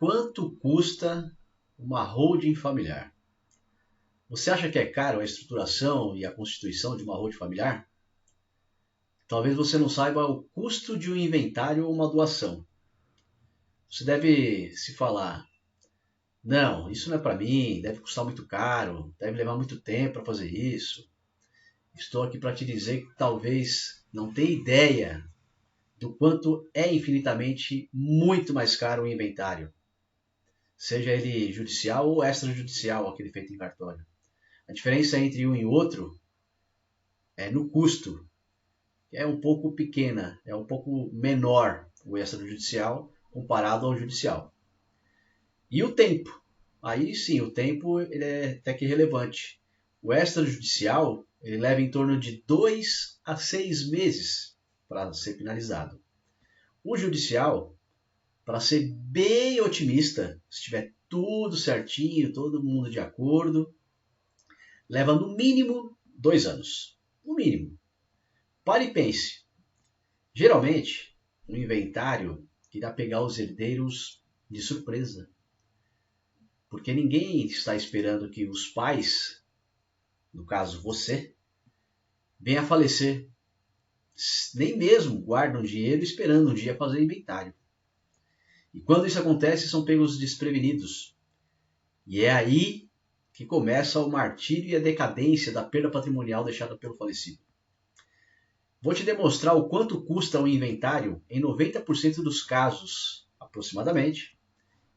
Quanto custa uma holding familiar? Você acha que é caro a estruturação e a constituição de uma holding familiar? Talvez você não saiba o custo de um inventário ou uma doação. Você deve se falar, não, isso não é para mim, deve custar muito caro, deve levar muito tempo para fazer isso. Estou aqui para te dizer que talvez não tenha ideia do quanto é infinitamente muito mais caro o inventário, seja ele judicial ou extrajudicial, aquele feito em cartório. A diferença entre um e outro é no custo, que é um pouco pequena, é um pouco menor o extrajudicial comparado ao judicial. E o tempo, aí sim, o tempo ele é até que relevante. O extrajudicial ele leva em torno de 2 a 6 meses para ser finalizado. O judicial, para ser bem otimista, se tiver tudo certinho, todo mundo de acordo, leva no mínimo 2 anos. No mínimo. Pare e pense. Geralmente, um inventário irá pegar os herdeiros de surpresa. Porque ninguém está esperando que os pais, no caso você, venha a falecer. Nem mesmo guardam dinheiro esperando um dia fazer inventário. E quando isso acontece, são pegos desprevenidos. E é aí que começa o martírio e a decadência da perda patrimonial deixada pelo falecido. Vou te demonstrar o quanto custa um inventário em 90% dos casos, aproximadamente,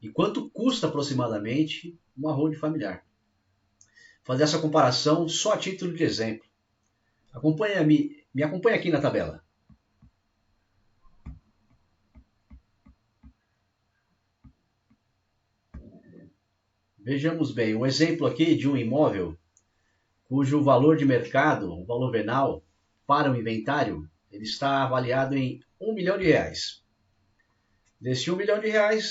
e quanto custa aproximadamente uma holding familiar. Vou fazer essa comparação só a título de exemplo. Me acompanha aqui na tabela. Vejamos bem, um exemplo aqui de um imóvel cujo valor de mercado, o valor venal, para o inventário, ele está avaliado em R$1 milhão. Desse R$1 milhão,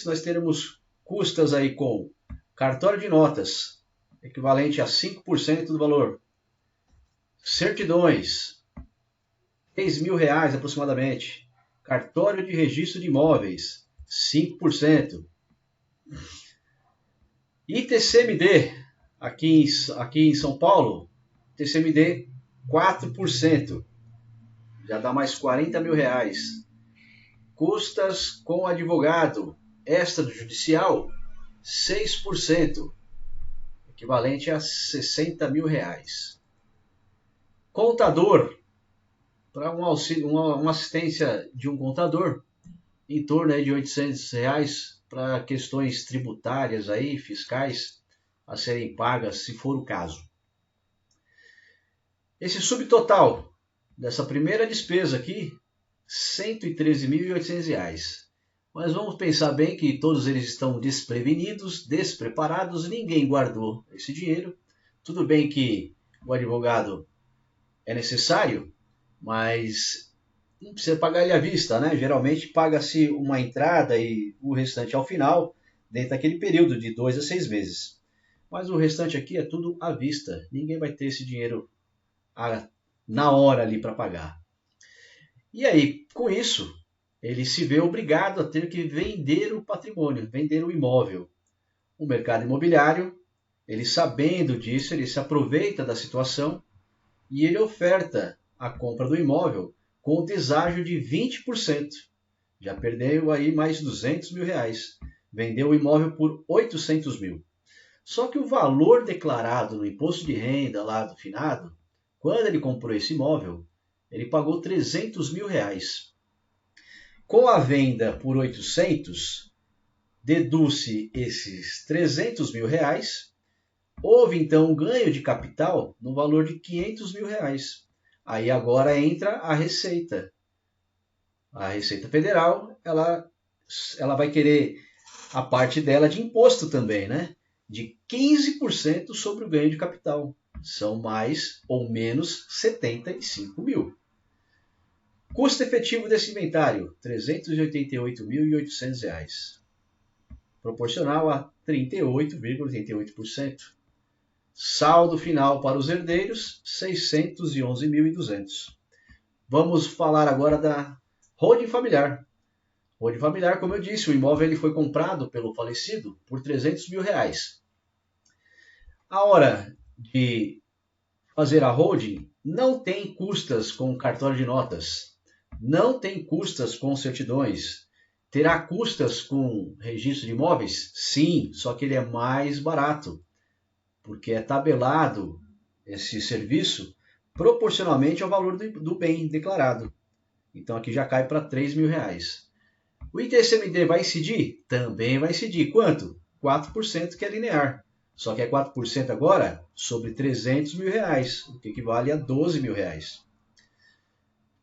nós teremos custas aí com cartório de notas, equivalente a 5% do valor. Certidões, R$6.000 aproximadamente. Cartório de registro de imóveis, 5%. ITCMD, aqui em São Paulo, ITCMD 4%. Já dá mais R$40 mil. Custas com advogado extrajudicial, 6%, equivalente a R$60 mil. Contador, para uma assistência de um contador, em torno de R$800 para questões tributárias, aí, fiscais, a serem pagas, se for o caso. Esse subtotal dessa primeira despesa aqui, R$113.800. Mas vamos pensar bem que todos eles estão desprevenidos, despreparados, ninguém guardou esse dinheiro. Tudo bem que o advogado é necessário, mas não precisa pagar ele à vista, né? Geralmente paga-se uma entrada e o restante ao final, dentro daquele período de 2 a 6 meses. Mas o restante aqui é tudo à vista. Ninguém vai ter esse dinheiro na hora ali para pagar. E aí, com isso, ele se vê obrigado a ter que vender o patrimônio, vender o imóvel. O mercado imobiliário, ele sabendo disso, ele se aproveita da situação e ele oferta a compra do imóvel com deságio de 20%. Já perdeu aí mais R$200 mil. Vendeu o imóvel por R$800 mil. Só que o valor declarado no imposto de renda lá do finado, quando ele comprou esse imóvel, ele pagou R$300 mil. Com a venda por 800, deduz-se esses R$300 mil. Houve então um ganho de capital no valor de R$500 mil. Aí agora entra a Receita. A Receita Federal, ela vai querer a parte dela de imposto também, né? De 15% sobre o ganho de capital. São mais ou menos R$75 mil. Custo efetivo desse inventário, R$388.800. Proporcional a 38,88%. Saldo final para os herdeiros, R$611.200. Vamos falar agora da holding familiar. Holding familiar, como eu disse, o imóvel ele foi comprado pelo falecido por R$300 mil. A hora de fazer a holding não tem custas com cartório de notas, não tem custas com certidões. Terá custas com registro de imóveis? Sim, só que ele é mais barato, porque é tabelado esse serviço proporcionalmente ao valor do bem declarado. Então aqui já cai para R$3 mil. O ITCMD vai incidir? Também vai incidir. Quanto? 4%, que é linear. Só que é 4% agora sobre R$300 mil, o que equivale a R$12 mil.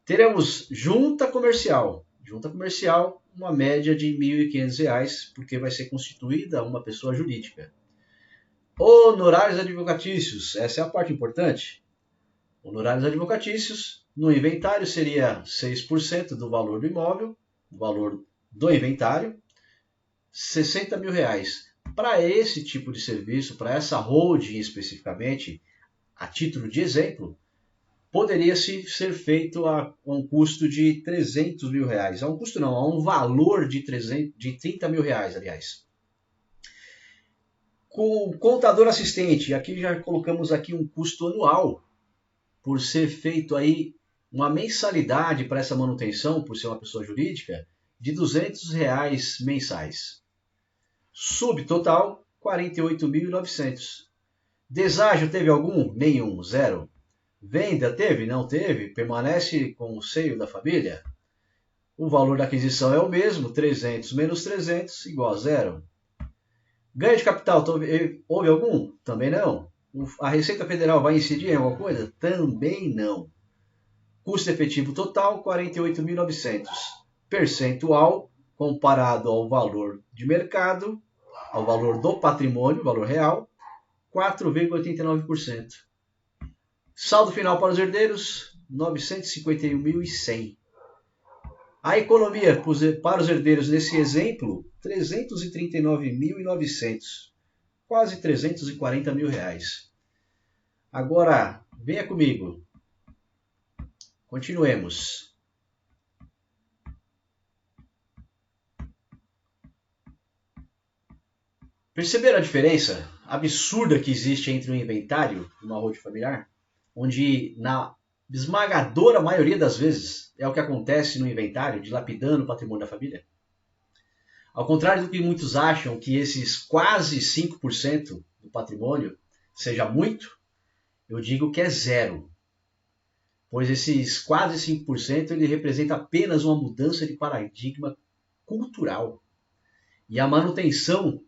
Teremos junta comercial. Junta comercial, uma média de R$1.500, porque vai ser constituída uma pessoa jurídica. Honorários advocatícios, essa é a parte importante. Honorários advocatícios, no inventário seria 6% do valor do imóvel, o valor do inventário, R$60 mil. Para esse tipo de serviço, para essa holding especificamente, a título de exemplo, poderia-se ser feito a um custo de R$300 mil. A um custo não, a um valor de R$30 mil, aliás. Com o contador assistente, aqui já colocamos aqui um custo anual, por ser feito aí uma mensalidade para essa manutenção, por ser uma pessoa jurídica, de R$200 mensais. Subtotal, R$48.900. Deságio teve algum? Nenhum, zero. Venda teve? Não teve? Permanece com o seio da família? O valor da aquisição é o mesmo, 300 menos 300 igual a zero. Ganho de capital, houve algum? Também não. A Receita Federal vai incidir em alguma coisa? Também não. Custo efetivo total, 48.900. Percentual, comparado ao valor de mercado, ao valor do patrimônio, valor real, 4,89%. Saldo final para os herdeiros, 951.100. A economia para os herdeiros nesse exemplo, 339.900. Quase R$340 mil. Agora, venha comigo. Continuemos. Perceberam a diferença absurda que existe entre um inventário e uma holding familiar? Onde, na esmagadora maioria das vezes, é o que acontece no inventário, dilapidando o patrimônio da família? Ao contrário do que muitos acham, que esses quase 5% do patrimônio seja muito, eu digo que é zero. Pois esses quase 5% ele representa apenas uma mudança de paradigma cultural e a manutenção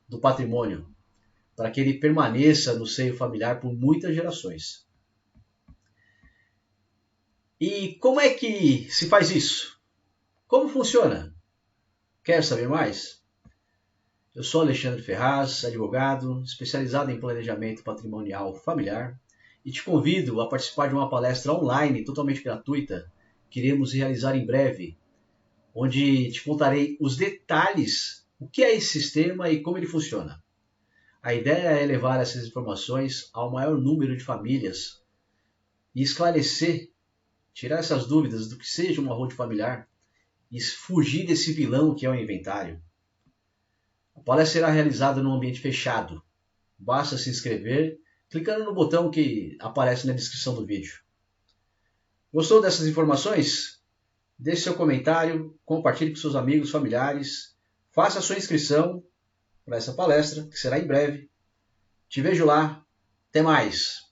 do patrimônio, para que ele permaneça no seio familiar por muitas gerações. E como é que se faz isso? Como funciona? Quer saber mais? Eu sou Alexandre Ferraz, advogado, especializado em planejamento patrimonial familiar, e te convido a participar de uma palestra online totalmente gratuita que iremos realizar em breve, onde te contarei os detalhes, o que é esse sistema e como ele funciona. A ideia é levar essas informações ao maior número de famílias e esclarecer, tirar essas dúvidas do que seja uma holding familiar e fugir desse vilão que é o inventário. A palestra será realizada num ambiente fechado. Basta se inscrever clicando no botão que aparece na descrição do vídeo. Gostou dessas informações? Deixe seu comentário, compartilhe com seus amigos, familiares, faça a sua inscrição para essa palestra, que será em breve. Te vejo lá. Até mais!